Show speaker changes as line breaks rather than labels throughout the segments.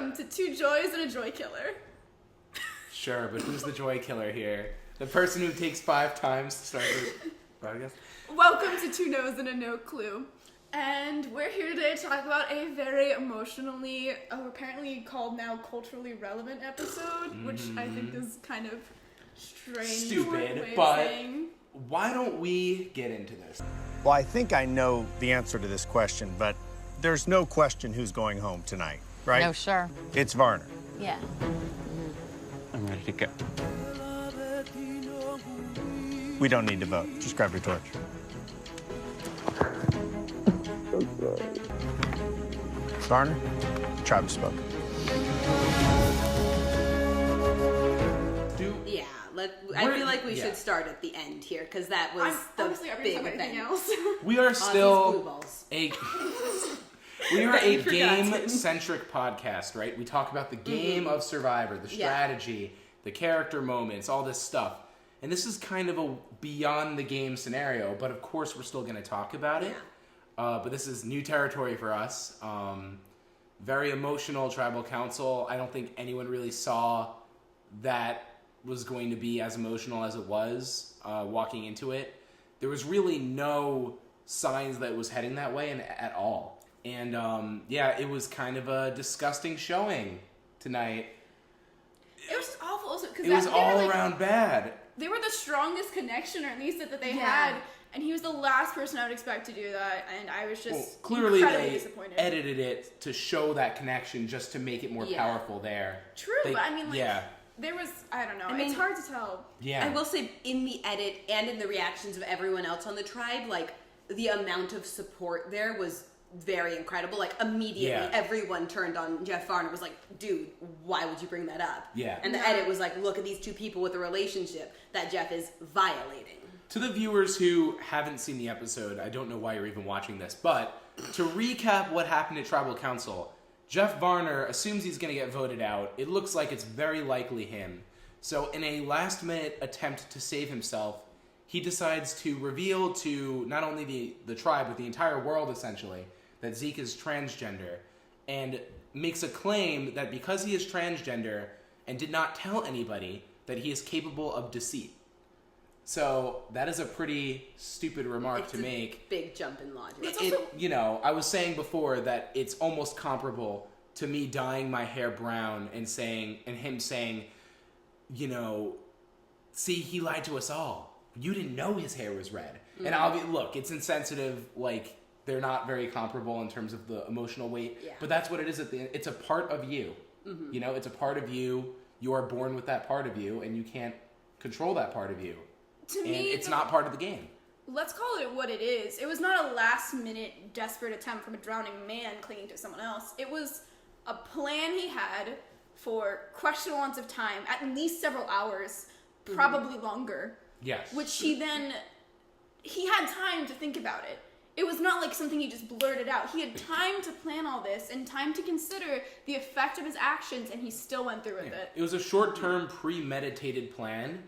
Welcome to Two Joys and a Joy Killer.
Sure, but who's the joy killer here? The person who takes 5 times to start the podcast?
Welcome to Two No's and a No Clue. And we're here today to talk about a very emotionally, apparently called now culturally relevant episode, which I think is kind of strange.
Stupid, but why don't we get into this?
Well, I think I know the answer to this question, but there's no question who's going home tonight, right?
No, sure.
It's Varner.
Yeah.
I'm ready to go.
We don't need to vote. Just grab your torch. Varner, the tribe spoke.
Yeah, I feel like we should start at the end here, because that was the big event.
Else.
We are still
a
we are a game-centric podcast, right? We talk about the game of Survivor, the strategy, the character moments, all this stuff. And this is kind of a beyond the game scenario, but of course we're still going to talk about it. But this is new territory for us. Very emotional tribal council. I don't think anyone really saw that was going to be as emotional as it was walking into it. There was really no signs that it was heading that way at all. And it was kind of a disgusting showing tonight.
It was just awful.
It was all around bad.
They were the strongest connection, or at least that they had, and he was the last person I would expect to do that, and I was just
clearly
incredibly
they
disappointed.
edited it to show that connection just to make it more powerful there.
True, but I mean, there was, I don't know, it's hard to tell.
Yeah. I will say, in the edit and in the reactions of everyone else on the tribe, like, the amount of support there was very incredible. Like, immediately everyone turned on Jeff Varner, was like, dude, why would you bring that up?
Yeah.
And the edit was like, look at these two people with a relationship that Jeff is violating.
To the viewers who haven't seen the episode, I don't know why you're even watching this, but to recap what happened at Tribal Council, Jeff Varner assumes he's going to get voted out. It looks like it's very likely him. So in a last-minute attempt to save himself, he decides to reveal to not only the tribe, but the entire world, essentially, that Zeke is transgender, and makes a claim that because he is transgender and did not tell anybody, that he is capable of deceit. So that is a pretty stupid remark to make.
Big jump in logic.
I was saying before that it's almost comparable to me dyeing my hair brown and him saying, see, he lied to us all. You didn't know his hair was red. Mm-hmm. And look, it's insensitive, like, they're not very comparable in terms of the emotional weight. Yeah. But that's what it is at the end. It's a part of you. Mm-hmm. It's a part of you. You are born with that part of you, and you can't control that part of you. To me, it's not part of the game.
Let's call it what it is. It was not a last-minute, desperate attempt from a drowning man clinging to someone else. It was a plan he had for questionable amounts of time, at least several hours, probably longer.
Yes.
Which he had time to think about it. It was not like something he just blurted out. He had time to plan all this and time to consider the effect of his actions, and he still went through with it.
It was a short-term, premeditated plan,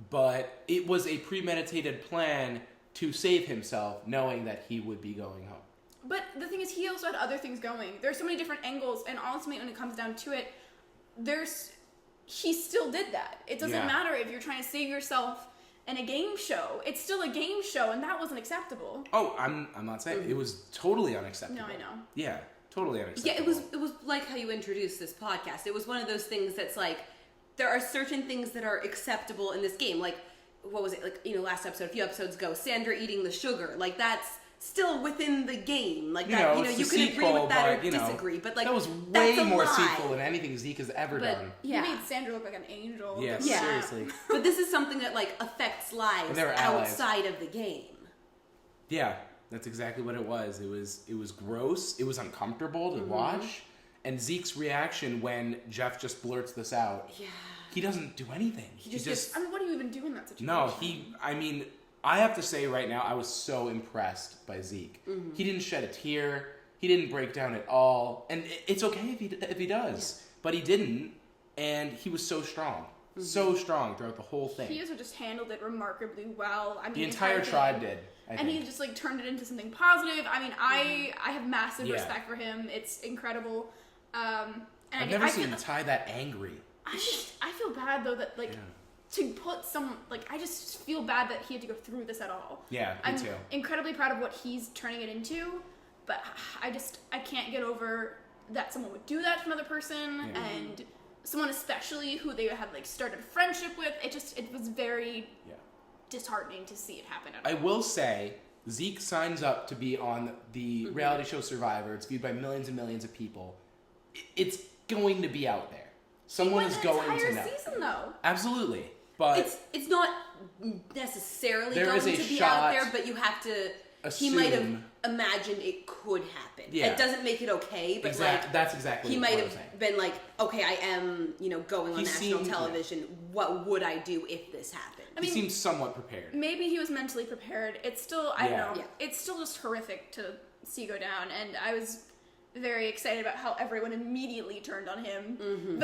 but it was a premeditated plan to save himself, knowing that he would be going home.
But the thing is, he also had other things going. There's so many different angles, and ultimately, when it comes down to it, he still did that. It doesn't matter if you're trying to save yourself in a game show. It's still a game show, and that wasn't acceptable.
Oh, I'm not saying it was totally unacceptable.
No, I know.
Yeah, totally unacceptable.
Yeah, it was like how you introduced this podcast. It was one of those things that's like, there are certain things that are acceptable in this game. Like, what was it? Like, last episode, a few episodes ago, Sandra eating the sugar. Like, that's still within the game. Like, you can agree with that or disagree. But, like,
that was way more deceitful than anything Zeke has ever done.
Yeah. He made Sandra look like an angel.
Yeah, seriously.
But this is something that, like, affects lives outside of the game.
Yeah, that's exactly what it was. It was gross. It was uncomfortable to watch. And Zeke's reaction when Jeff just blurts this out. Yeah. He doesn't do anything. He just
what do you even do in that situation?
No, I have to say right now, I was so impressed by Zeke. Mm-hmm. He didn't shed a tear. He didn't break down at all. And it's okay if he does. Yeah. But he didn't. And he was so strong. Mm-hmm. So strong throughout the whole thing.
He also just handled it remarkably well.
The entire tribe did.
And he just turned it into something positive. I mean, I have massive respect for him. It's incredible. And
I've never seen Ty that angry.
I feel bad though that to put some I just feel bad that he had to go through this at all.
Yeah, me too.
Incredibly proud of what he's turning it into, but I can't get over that someone would do that to another person and someone especially who they had started a friendship with. It was very disheartening to see it happen.
I will say, Zeke signs up to be on the reality show Survivor. It's viewed by millions and millions of people. It's going to be out there. Someone is going to know.
Entire season, though.
Absolutely, but
it's not necessarily
there
going
is a
to be
shot
out there. But you have to.
Assume,
he might have imagined it could happen.
Yeah.
It doesn't make it okay, but
that's exactly.
He might have been okay, I am, going on national television. Yeah. What would I do if this happened?
He seems somewhat prepared.
Maybe he was mentally prepared. It's still, I don't know. Yeah. It's still just horrific to see go down, and I was very excited about how everyone immediately turned on him. Mm-hmm.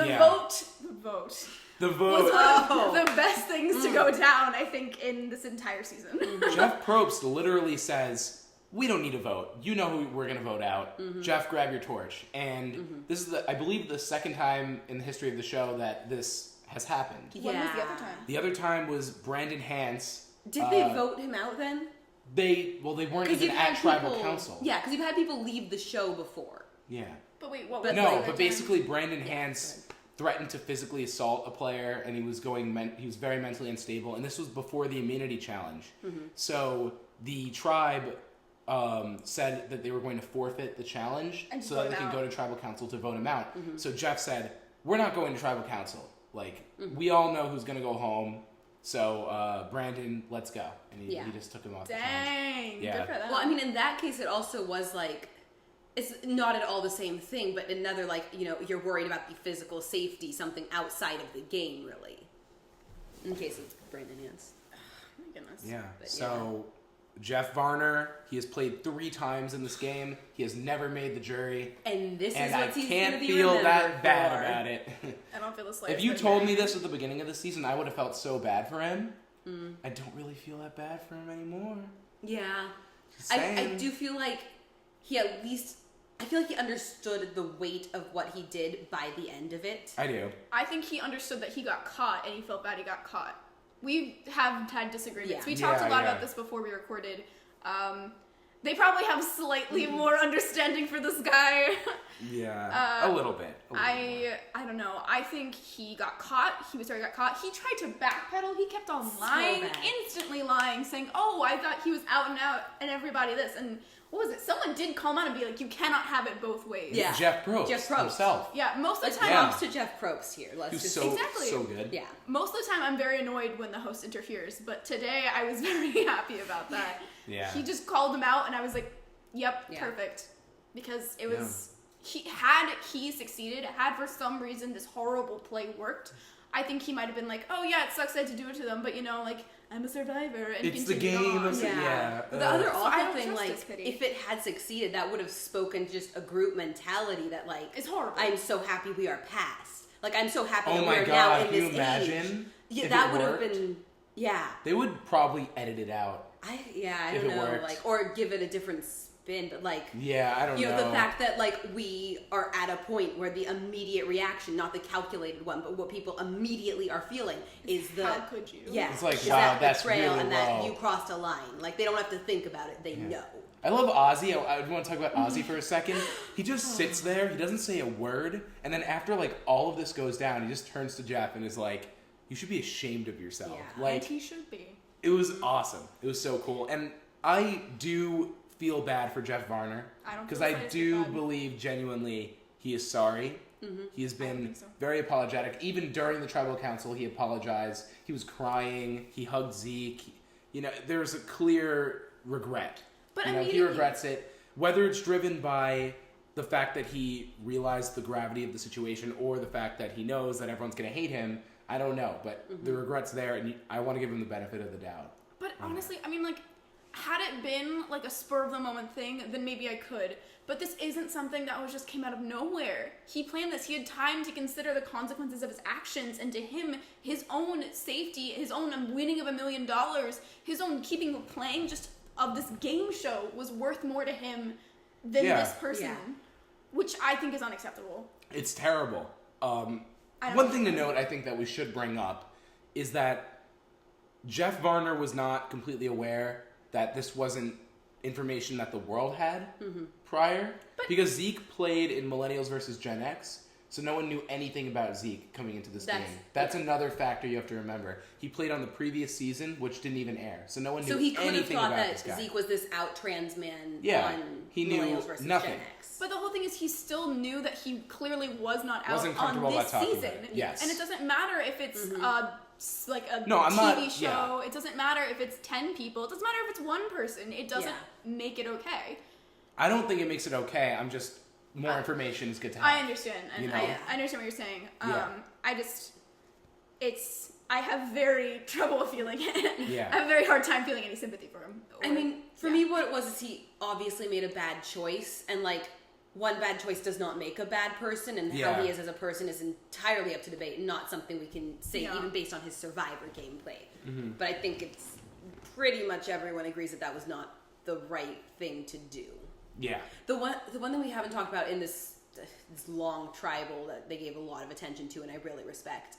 The vote was one of the best things to go down, I think, in this entire season.
Jeff Probst literally says, "We don't need a vote. You know who we're going to vote out. Jeff, grab your torch." And this is, I believe, the second time in the history of the show that this has happened.
Yeah. When was the other time?
The other time was Brandon Hance.
Did they vote him out then?
They weren't even at tribal council.
Yeah, because you've had people leave the show before.
Yeah.
But wait, what was
but basically Brandon Hance threatened to physically assault a player, and he was very mentally unstable, and this was before the immunity challenge. So the tribe said that they were going to forfeit the challenge so that they can go to tribal council to vote him out. So Jeff said, "We're not going to tribal council. We all know who's going to go home. So Brandon, let's go." And he just took him off.
Dang, good for them.
Well, I mean, in that case, it also was it's not at all the same thing, but another you're worried about the physical safety, something outside of the game, really. In case of Brandon Hance.
Oh, my goodness.
Yeah. So Jeff Varner, he has played 3 times in this game. He has never made the jury.
And this
is
what he's
going
to be
feel that
for.
bad about it.
I don't feel the slightest.
If you told me this at the beginning of the season, I would have felt so bad for him. I don't really feel that bad for him anymore.
Yeah. I do feel like he at least... I feel like he understood the weight of what he did by the end of it.
I do.
I think he understood that he got caught, and he felt bad he got caught. We have had disagreements.
Yeah.
We talked a lot about this before we recorded. They probably have slightly more understanding for this guy.
Yeah, a little bit.
I don't know. I think he got caught. He got caught. He tried to backpedal. He kept on lying, instantly lying, saying, "Oh, I thought he was out and out, and everybody this." And what was it? Someone did call him out and be like, "You cannot have it both ways."
Yeah, Jeff Probst himself.
Yeah, most of the time.
Props to Jeff Probst here.
So good.
Yeah.
Most of the time, I'm very annoyed when the host interferes, but today I was very happy about that.
Yeah.
He just called him out, and I was like, "Yep, perfect," because it was. He succeeded, had for some reason this horrible play worked, I think he might have been like, "Oh yeah, it sucks I had to do it to them, but I'm a survivor." And
it's the game.
The other awful thing, if it had succeeded, that would have spoken just a group mentality that it's
horrible.
I'm so happy we are past. I'm so happy that we are now in this age.
Can you imagine?
Yeah, that would have been. Yeah.
They would probably edit it out.
I don't know, or give it a different spin, but I don't know. The fact that we are at a point where the immediate reaction, not the calculated one, but what people immediately are feeling is the
how could you?
Yeah,
it's wow, that's
betrayal
really
and
low.
That you crossed a line. They don't have to think about it; they know.
I love Ozzy. I want to talk about Ozzy for a second. He just sits there. He doesn't say a word, and then after all of this goes down, he just turns to Jeff and is like, "You should be ashamed of yourself."
Yeah, and he should be.
It was awesome. It was so cool, and I do feel bad for Jeff Varner because I do believe genuinely he is sorry. He has been very apologetic. Even during the tribal council, he apologized. He was crying. He hugged Zeke. There's a clear regret. But he regrets it. Whether it's driven by the fact that he realized the gravity of the situation or the fact that he knows that everyone's going to hate him, I don't know. But the regret's there, and I want to give him the benefit of the doubt.
But honestly, had it been a spur of the moment thing, then maybe I could. But this isn't something that just came out of nowhere. He planned this. He had time to consider the consequences of his actions, and to him, his own safety, his own winning of $1 million, his own keeping of playing just of this game show was worth more to him than this person, which I think is unacceptable.
It's terrible. One thing to note, I think, that we should bring up is that Jeff Varner was not completely aware that this wasn't information that the world had prior. Because Zeke played in Millennials versus Gen X, so no one knew anything about Zeke coming into this game. That's another factor you have to remember. He played on the previous season, which didn't even air, so no one knew anything about this guy. So he could have thought that
Zeke was this out trans man on
he
Millennials versus
nothing.
Gen X.
But the whole thing is he still knew that he clearly was not out on
about
this
talking
season.
about it. Yes.
And it doesn't matter if it's like a
I'm
TV show. It doesn't matter if it's 10 people. It doesn't matter if it's one person. It doesn't make it okay.
I don't think it makes it okay. I'm just... More information is good to have.
I understand. And I understand what you're saying. I have very trouble feeling it. Yeah. I have a very hard time feeling any sympathy for him.
I mean, for me, what it was is he obviously made a bad choice, and like, one bad choice does not make a bad person, and how he is as a person is entirely up to debate, and not something we can say even based on his Survivor gameplay. But I think it's pretty much everyone agrees that was not the right thing to do. Yeah. The one thing we haven't talked about in this long tribal that they gave a lot of attention to and I really respect.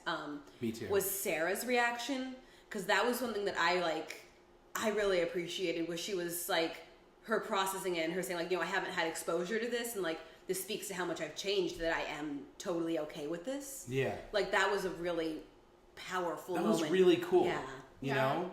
Me too.
Was Sarah's reaction, because that was something that I really appreciated, where she was like, her processing it and her saying like, I haven't had exposure to this, and like, this speaks to how much I've changed, that I am totally okay with this. Yeah. Like, that was a really powerful moment.
That was really cool. Yeah. You know?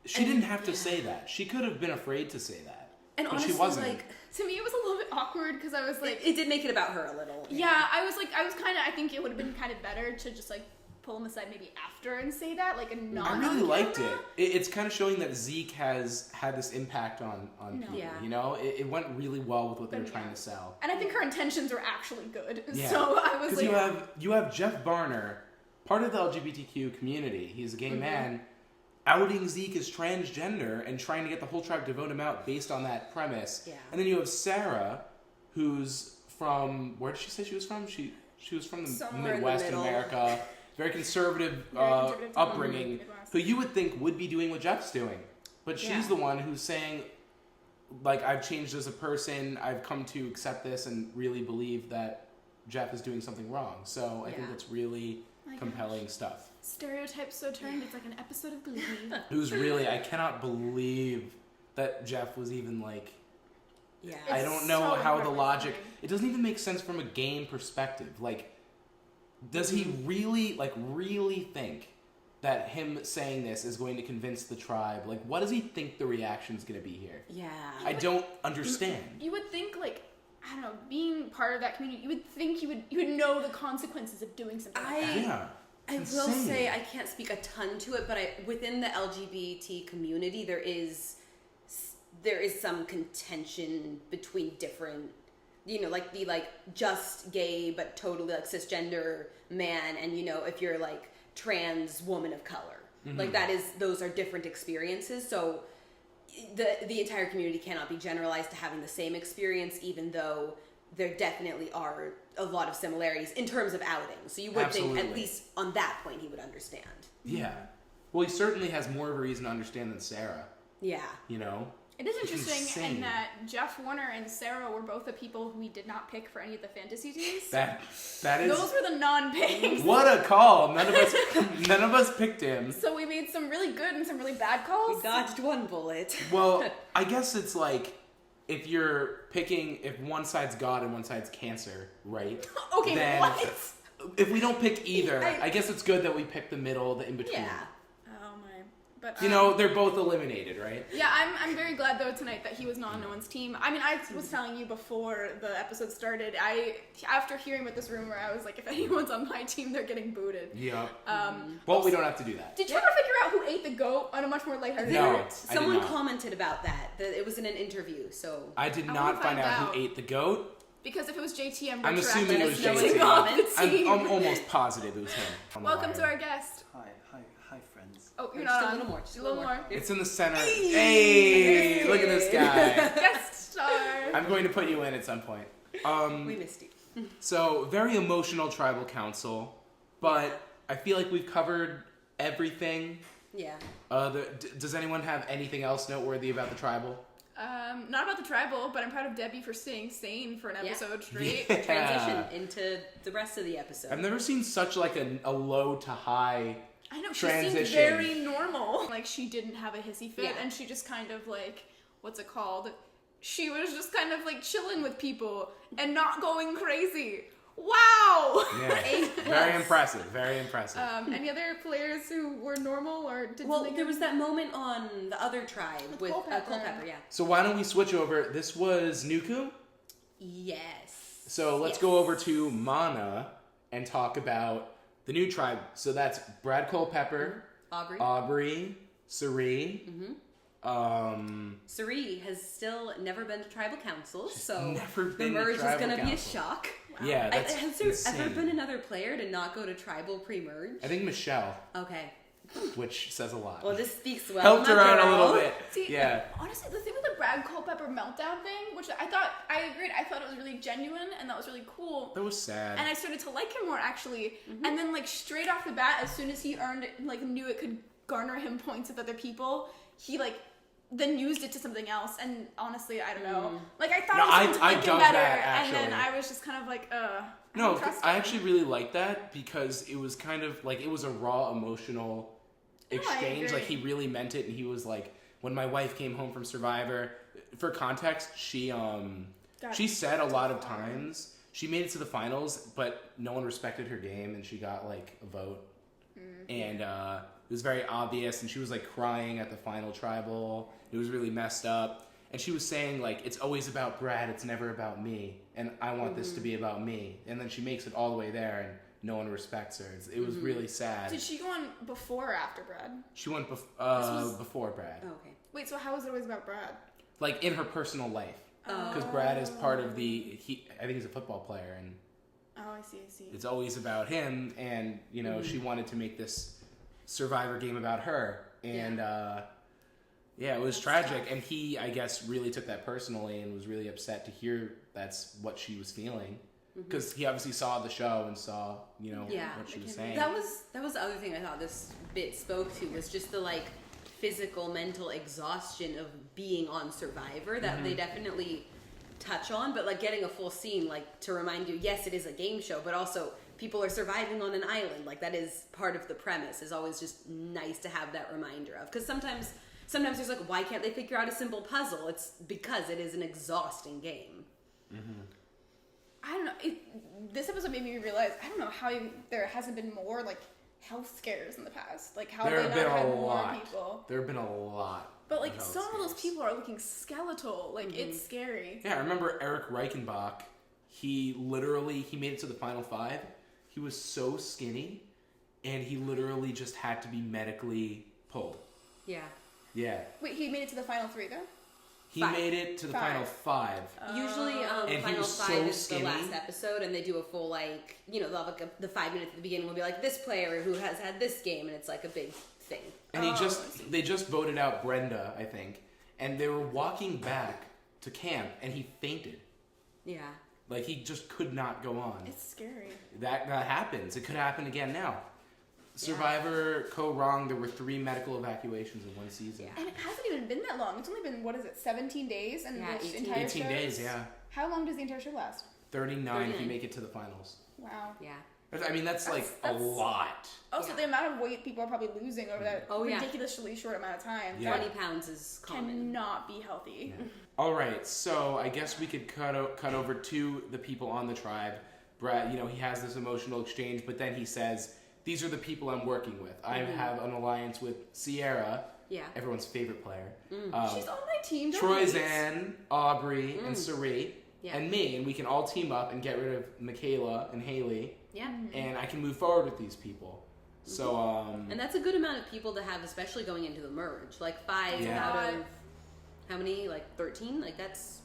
She didn't have to say that. She could have been afraid to say that.
And
but
honestly,
she wasn't.
Like, to me, it was a little bit awkward because I was like...
It did make it about her a little.
Yeah, I was kind of... I think it would have been kind of better to just, like, pull him aside maybe after and say that, like, a
I really liked it. It's kind of showing that Zeke has had this impact on people, you know? It went really well with what they were trying to sell.
And I think her intentions were actually good. Yeah. So I was like...
Because you have Jeff Varner, part of the LGBTQ community. He's a gay man, outing Zeke as transgender and trying to get the whole tribe to vote him out based on that premise. Yeah. And then you have Sarah, who's from... Where did she say she was from? She was from the Midwest in America. Very conservative upbringing, who you would think would be doing what Jeff's doing. But she's the one who's saying, like, I've changed as a person, I've come to accept this and really believe that Jeff is doing something wrong. So I think that's really compelling stuff.
Stereotypes so turned, it's like an episode of Glee.
It was really, I cannot believe that Jeff was even like... Yeah. I don't know how the logic... It doesn't even make sense from a game perspective. Like, does he really think that him saying this is going to convince the tribe? Like, what does he think the reaction's going to be here? Yeah. I don't understand.
You would think, like, I don't know, being part of that community, you would think you would know the consequences of doing something like that. Yeah.
I will say, I can't speak a ton to it, but within the LGBT community, there is some contention between different, like the just gay but totally like cisgender man, and if you're like trans woman of color, like those are different experiences. So the entire community cannot be generalized to having the same experience, even though there definitely are a lot of similarities in terms of outing. So you would think, at least on that point, he would understand.
Yeah. Well, he certainly has more of a reason to understand than Sarah. Yeah.
It is interesting in that Jeff Warner and Sarah were both the people who we did not pick for any of the fantasy teams.
That is...
Those were the non-picks.
What a call. None of us picked him.
So we made some really good and some really bad calls.
We dodged one bullet.
Well, I guess it's like... If you're picking, if one side's God and one side's Cancer, right?
Okay,
then
what?
If we don't pick either, I guess it's good that we pick the middle, the in-between.
Yeah. Oh my. But
they're both eliminated, right?
Yeah, I'm very glad though tonight that he was not on no one's team. I mean, I was telling you before the episode started, after hearing about this rumor, I was like, if anyone's on my team, they're getting booted.
Yeah. Well, we don't have to do that.
Did you ever figure out who ate the goat on a much more lighthearted
note?
Someone commented about that it was in an interview, so...
I did not find out who ate the goat.
Because if it was JT,
I'm assuming it was JT. I'm almost positive it was him.
Welcome to our guest.
Hi, friends.
Oh, you're not
a little more. Just a little more.
It's in the center. Hey, look at this guy.
Guest star.
I'm going to put you in at some point.
We missed you.
So, very emotional tribal council, but I feel like we've covered everything. Yeah. Does anyone have anything else noteworthy about the tribal?
Not about the tribal, but I'm proud of Debbie for staying sane for an episode straight.
Yeah.
Transition into the rest of the episode.
I've never seen such like a low to high.
I know, she
transition.
seemed very normal. Like, she didn't have a hissy fit,
Yeah.
and she just kind of, like, what's it called? She was just kind of, like, chilling with people and not going crazy. Wow!
Yeah. Very impressive. Very impressive.
Any other players who were normal or did
Well,
something?
there was that moment on the other tribe with
Culpepper.
Culpepper, yeah.
So why don't we switch over? This was Nuku.
Yes.
So let's go over to Mana and talk about the new tribe. So that's Brad Culpepper, Aubrey, Sari.
Sari has still never been to tribal council, so
never
the
been to
merge is
tribal
going to be a
council.
shock.
Yeah, that's
Has there
insane.
ever been another player to not go to tribal pre-merge?
I think Michelle,
Okay.
which says a lot.
Well, this speaks well.
Helped
of
her
my
out a
girl.
little bit.
See,
Yeah.
honestly, the thing with the Brad Culpepper meltdown thing, which I agreed, I thought it was really genuine and that was really cool.
That was sad.
And I started to like him more, actually. And then, like, straight off the bat, as soon as he earned it, like, knew it could garner him points with other people, he, like, then used it to something else. And honestly, I don't know. Like, I thought
No,
I was going to
I
like him
dug
better.
that,
And then
actually.
I was just kind of like,
No,
don't trust
I
him.
actually really liked that because it was kind of like it was a raw emotional exchange.
agree.
Like he really meant it, and he was like, when my wife came home from Survivor. For context, she said a lot of times she made it to the finals, but no one respected her game, and she got like a vote, and it was very obvious. And she was like crying at the final tribal. It was really messed up. And she was saying, like, it's always about Brad, it's never about me. And I want this to be about me. And then she makes it all the way there, and no one respects her. It was really sad.
Did she go on before or after Brad?
She went before Brad.
Oh, okay.
Wait, so how was it always about Brad?
Like, in her personal life. Because Brad is part of I think he's a football player, and
Oh, I see.
it's always about him. And, you know, she wanted to make this Survivor game about her. And, yeah, it was tragic, and he, I guess, really took that personally and was really upset to hear that's what she was feeling, because he obviously saw the show and saw, you know, what she was saying.
That was the other thing I thought this bit spoke to, was just the like physical, mental exhaustion of being on Survivor that they definitely touch on, but like getting a full scene, like to remind you, yes, it is a game show, but also people are surviving on an island. Like that is part of the premise. Is always just nice to have that reminder of, because sometimes there's like, why can't they figure out a simple puzzle? It's because it is an exhausting game.
I don't know. This episode made me realize, I don't know how there hasn't been more, like, health scares in the past. Like, how
There
they
have
not
been
had
a
more
lot.
people.
There have been a lot.
But, like,
health
some of those
scares.
people are looking skeletal. Like, it's scary.
Yeah, I remember Eric Reichenbach. He made it to the final 5. He was so skinny, and he literally just had to be medically pulled.
Yeah.
Yeah.
Wait, he made it to the final 3, though?
He
5.
made it to the final 5.
Usually,
he
Final
was
5
so
is
skinny.
the last episode, and they do a full, like, you know, they'll have like the 5 minutes at the beginning will be like, this player who has had this game, and it's like a big thing.
And they just voted out Brenda, I think. And they were walking back to camp, and he fainted.
Yeah.
Like, he just could not go on.
It's scary.
That happens. It could happen again now. Survivor wrong. There were 3 medical evacuations in one season.
And it hasn't even been that long. It's only been, 17 days? And
Yeah,
the
18
entire
18
show
days,
is-
yeah.
How long does the entire show last?
39 if you make it to the finals.
Wow.
Yeah.
I mean, that's a lot.
Also,
Yeah.
the amount of weight people are probably losing over that
Oh, yeah.
ridiculously short amount of time.
Yeah.
20 pounds is common.
Cannot be healthy.
All right, so I guess we could cut over to the people on the tribe. Brad, you know, he has this emotional exchange, but then he says, these are the people I'm working with. I have an alliance with Sierra,
Yeah.
everyone's favorite player.
She's on my team. Don't
Troy
hate.
Zan, Aubrey, and Sari,
Yeah.
and me, and we can all team up and get rid of Michaela and Haley,
Yeah.
and I can move forward with these people. So,
And that's a good amount of people to have, especially going into the merge. Like 5
Yeah.
out of how many? Like 13? Like that's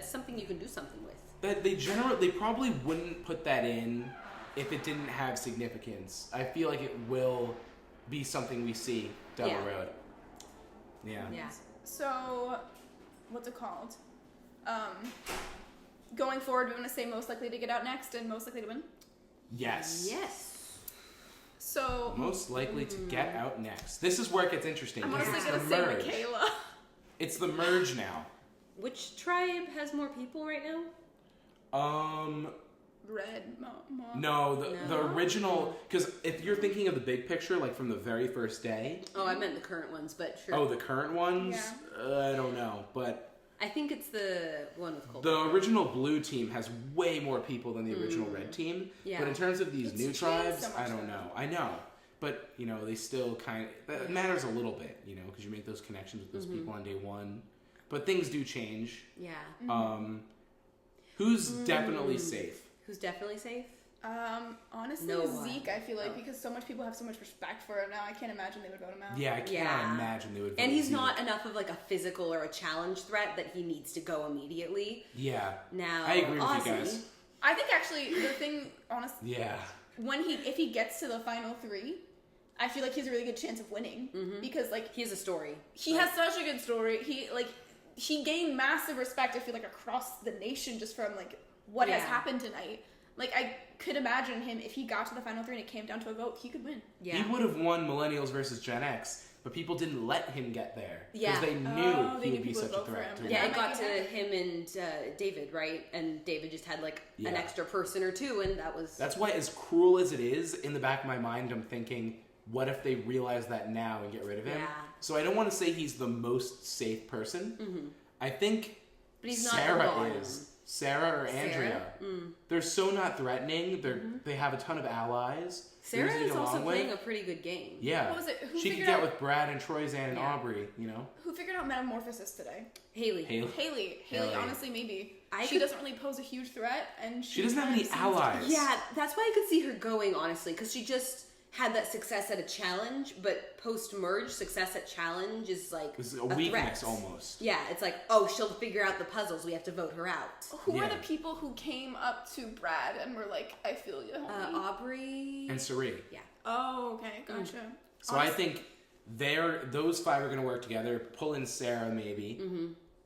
something you can do something with.
that they probably wouldn't put that in if it didn't have significance. I feel like it will be something we see down
Yeah.
the road. Yeah.
Yeah.
So, what's it called? Going forward, we want to say most likely to get out next and most likely to win.
Yes.
Yes.
So,
Most likely to get out next. This is where it gets interesting.
I'm
because
honestly
it's
going
the
to say
merge.
Michaela.
It's the merge now.
Which tribe has more people right now?
Red.
No, the original, because if you're thinking of the big picture, like from the very first day.
Oh, I meant the current ones, but sure.
Oh, the current ones?
Yeah.
I don't know, but
I think it's the one with Cold.
the original blue team has way more people than the original red team.
Yeah.
But in terms of these
It's
new
changed
tribes,
so much,
I don't
though.
know. I know. But, you know, they still kind of... That matters a little bit, you know, because you make those connections with those people on day one. But things do change.
Yeah.
Who's definitely safe?
Who's definitely safe?
Honestly,
No one.
Zeke, I feel like, because so much people have so much respect for him now, I can't imagine they would vote him out.
Yeah, I cannot imagine they would vote
And he's
Zeke.
not enough of like a physical or a challenge threat that he needs to go immediately.
Yeah.
Now,
I agree with
Ozzy,
you guys.
I think actually the thing, honestly,
Yeah.
if he gets to the final 3, I feel like he has a really good chance of winning because like
he has a story.
he has such a good story. He gained massive respect. I feel like across the nation just from like what has happened tonight. Like I could imagine him if he got to the final 3 and it came down to a vote, he could win.
Yeah.
He would have won Millennials versus Gen X, but people didn't let him get there because
Yeah.
they knew
They
he
knew
would be
people
such
would
a
vote for
threat.
him.
To
Yeah,
win.
it
That
got
might
to
be
him and David, right? And David just had like
Yeah.
an extra person or two, and that was...
That's why, as cruel as it is, in the back of my mind, I'm thinking, what if they realize that now and get rid of him?
Yeah.
So I don't want to say he's the most safe person. I think
But he's not
Sarah
the bottom.
is. Sarah or Andrea. They're so not threatening. They have a ton of allies.
Sarah
They're easy to
is
get
also
along with.
playing a pretty good game.
Yeah.
What was it? Who
She could
figured
get
out-
with Brad and Troyzan and
Yeah.
Aubrey, you know?
Who figured out metamorphosis today?
Haley.
Haley,
Haley.
honestly, maybe. She
could-
doesn't really pose a huge threat, and
She doesn't have any
kind of seems-
allies.
Yeah, that's why I could see her going, honestly, because she just had that success at a challenge, but post-merge, success at challenge is like
It's a weakness
threat.
almost.
Yeah, it's like, oh, she'll figure out the puzzles, we have to vote her out.
Who
Yeah.
are the people who came up to Brad and were like, "I feel you, homie"?
Aubrey...
And Sari.
Yeah.
Oh, okay, gotcha.
So I think those 5 are going to work together. Pull in Sarah maybe,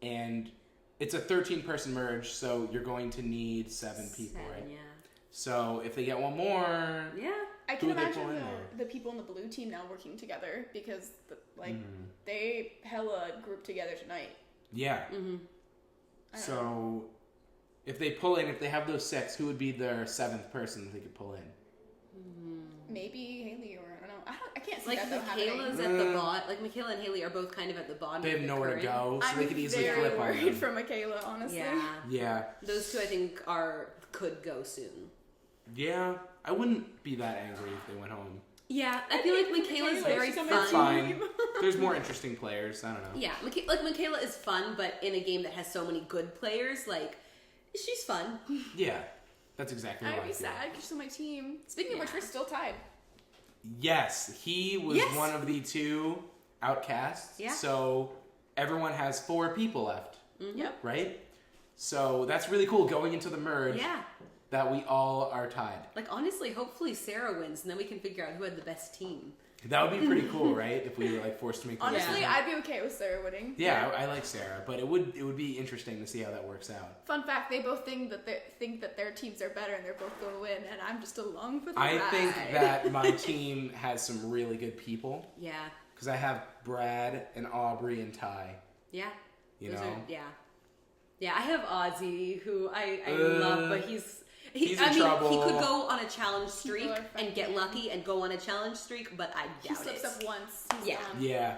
and it's a 13-person merge, so you're going to need 7 people, right?
Yeah.
So if they get one more,
Yeah.
I
Who
can
are they pulling
imagine
there?
the people in the blue team now working together because they hella grouped together tonight.
yeah. So if they pull in, if they have those 6, who would be their 7th person that they could pull in?
Maybe Haley or I don't know. I can't see
Like
that though
Michaela's
happening.
at the bot. Like Michaela and Haley are both kind of at the bottom.
They have
of the
nowhere to
current.
go, so
I'm
they could easily
very
flip on
worried
them.
for Michaela, honestly.
Yeah.
Yeah.
Those two, I think, could go soon.
Yeah. I wouldn't be that angry if they went home.
Yeah, I feel like Michaela's very
She's on
fun.
my
It's fine. There's more interesting players. I don't know.
Yeah, Michaela is fun, but in a game that has so many good players, like, she's fun.
Yeah. That's exactly what
I'd
I
be
feel.
sad because she's on my team. Speaking of which,
Yeah.
we're still tied.
Yes, he was
Yes.
one of the 2 outcasts.
Yeah.
So everyone has 4 people left,
Yep.
right? So that's really cool going into the merge
Yeah.
that we all are tied.
Like, honestly, hopefully Sarah wins, and then we can figure out who had the best team.
That would be pretty cool, right? If we were like forced to make the
Honestly,
decision.
I'd be okay with Sarah winning.
Yeah, I like Sarah, but it would be interesting to see how that works out.
Fun fact: they both think that their teams are better and they're both going to win, and I'm just along for the
I
ride.
think that my team has some really good people
Yeah.
because I have Brad and Aubrey and Ty.
Yeah.
You
Those
know?
yeah. Yeah, I have Ozzy, who I love, but he's
in
I mean,
trouble.
he could go on a challenge streak
are
and get lucky and go on a challenge streak, but I
he
doubt
slips
it.
up once. He's
Yeah.
done.
Yeah.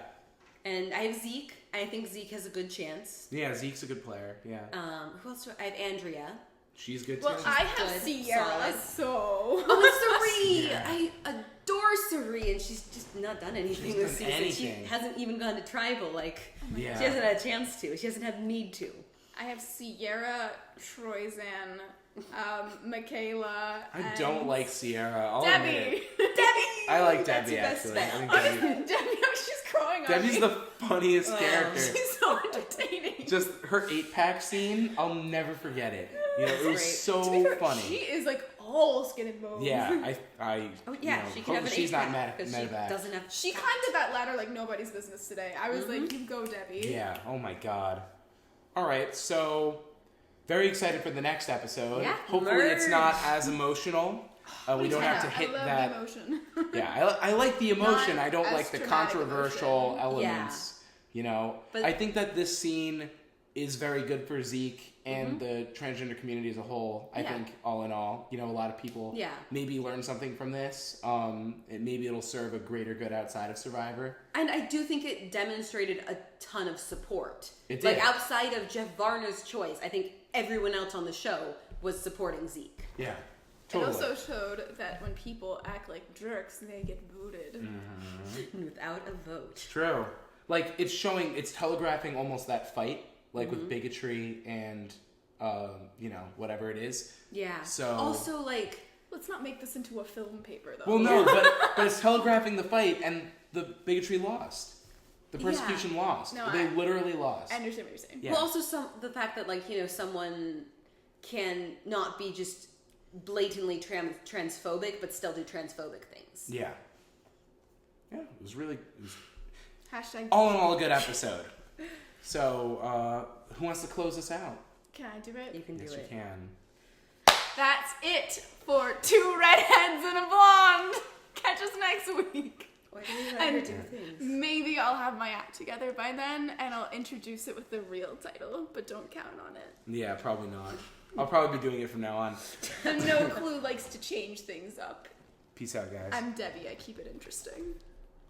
And I have Zeke. I think Zeke has a good chance.
Yeah, Zeke's a good player. Yeah.
Who else do I have? Andrea.
She's good
Well,
too.
I have
good,
Sierra,
solid.
so.
Oh, Sari!
Yeah.
I adore Sari, and she's just not done anything
She's
this
done
season.
anything.
She hasn't even gone to tribal. Like,
Yeah.
she hasn't had a chance to. She hasn't had need to.
I have Sierra, Troyzan, Michaela.
I don't like Sierra. I'll admit
Debbie.
it.
Debbie.
I like
That's
Debbie
your best
actually.
bet.
I think
Honestly, Debbie, she's growing on
Debbie's
me.
the funniest character.
She's so entertaining.
Just her 8-pack scene, I'll never forget it. You know, it was
Great.
so
To be fair,
funny.
She is like all skin and bones.
Yeah, I
Oh yeah,
you know,
she can have an
hopefully she's not
8-pack, 'cause she
medevac.
doesn't have.
She climbed to that ladder like nobody's business today. I was like, you go, Debbie.
Yeah. Oh my god. All right. So very excited for the next episode.
Yeah,
Hopefully it's not
merge.
as emotional. We don't have to hit
I love
that.
the emotion.
Yeah, I like the emotion.
Not
I don't
as
like the
dramatic
controversial
emotion.
elements. You know,
But-
I think that this scene is very good for Zeke and the transgender community as a whole. I think, all in all, a lot of people maybe learn something from this. Maybe it'll serve a greater good outside of Survivor.
And I do think it demonstrated a ton of support.
It did.
Like, outside of Jeff Varner's choice, I think everyone else on the show was supporting Zeke.
Yeah. Totally.
It also showed that when people act like jerks, they get booted.
Without a vote.
It's true. Like, it's telegraphing almost that fight. Like with bigotry and, whatever it is.
Yeah.
So
also, like,
let's not make this into a film paper, though.
Well, no, but it's telegraphing the fight, and the bigotry lost. The persecution lost. No, they literally lost.
I understand what you're saying.
Yeah. Well, also the fact that, like, someone can not be just blatantly transphobic, but still do transphobic things.
Yeah. Yeah, it was really...
Hashtag...
all in all, a good episode. So, who wants to close us out?
Can I do it?
You can do it.
Yes, you can.
That's it for 2 redheads and a blonde. Catch us next week.
Why do we let her do things?
Maybe I'll have my act together by then, and I'll introduce it with the real title, but don't count on it.
Yeah, probably not. I'll probably be doing it from now on.
The No Clue likes to change things up.
Peace out, guys.
I'm Debbie. I keep it interesting.